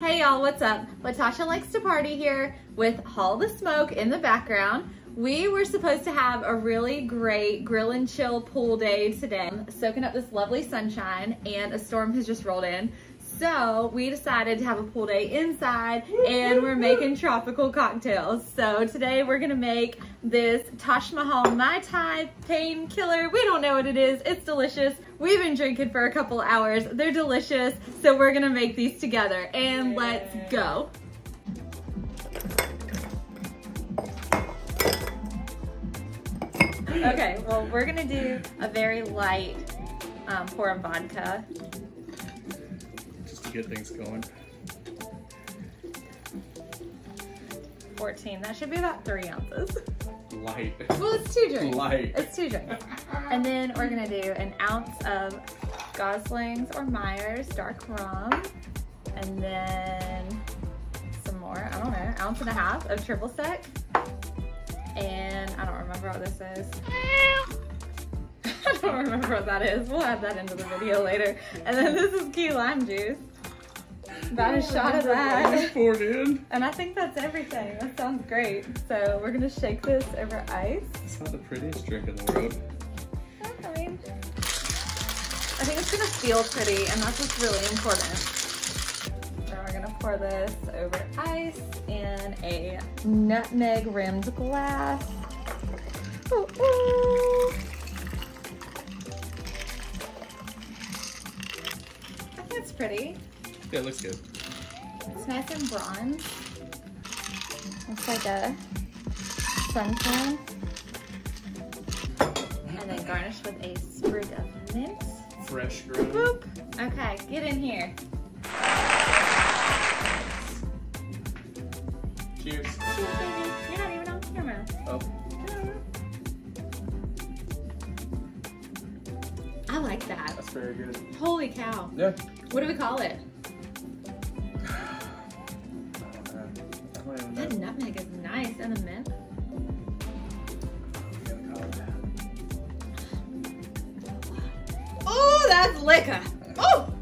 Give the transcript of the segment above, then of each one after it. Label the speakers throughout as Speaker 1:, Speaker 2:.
Speaker 1: Hey y'all, what's up? Latasha Likes to Party here with All the Smoke in the background. We were supposed to have a really great grill and chill pool day today, soaking up this lovely sunshine, and a storm has just rolled in. So we decided to have a pool day inside, and we're making tropical cocktails. So today we're gonna make this Taj Mahal Mai Tai painkiller. We don't know what it is. It's delicious. We've been drinking for a couple hours. They're delicious. So we're gonna make these together, and let's go. Okay, well, we're gonna do a very light pour of vodka.
Speaker 2: Just to get things going.
Speaker 1: 14, that should be about 3 ounces.
Speaker 2: Light.
Speaker 1: Well, it's 2 drinks.
Speaker 2: Light.
Speaker 1: It's 2 drinks. And then we're gonna do an ounce of Gosling's or Myers dark rum. And then some more, I don't know, 1.5 ounces of triple sec. And I don't remember what this is. I don't remember what that is. We'll add that into the video later. And then this is key lime juice. About a shot of that.
Speaker 2: Poured in.
Speaker 1: And I think that's everything. That sounds great. So we're gonna shake this over ice.
Speaker 2: It's not the prettiest drink in the world.
Speaker 1: I mean, I think it's gonna feel pretty, and that's what's really important. So we're gonna pour this over ice in a nutmeg rimmed glass. Ooh, ooh. I think it's pretty.
Speaker 2: Yeah, it looks good.
Speaker 1: It's nice and bronze. Looks like a suntan. And then garnish with a sprig of mint.
Speaker 2: Fresh grown.
Speaker 1: Boop. Okay, get in here.
Speaker 2: Cheers.
Speaker 1: Cheers, baby. You're not even on camera.
Speaker 2: Oh.
Speaker 1: I like that.
Speaker 2: That's very good.
Speaker 1: Holy cow.
Speaker 2: Yeah.
Speaker 1: What do we call it?
Speaker 2: I don't even know.
Speaker 1: That nutmeg is nice, and the mint.
Speaker 2: We gotta call it that.
Speaker 1: Oh, that's liquor. Oh!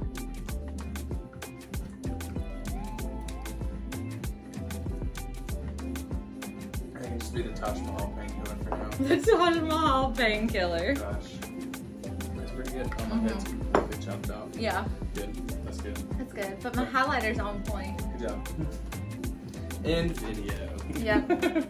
Speaker 2: I think it just be the Taj Mahal painkiller for now.
Speaker 1: The Taj Mahal painkiller.
Speaker 2: Gosh. That's pretty good. Oh, my head's completely chopped out.
Speaker 1: Yeah,
Speaker 2: Good. That's good.
Speaker 1: that's good. But my highlighter's on point.
Speaker 2: Good job. End video.
Speaker 1: Yep.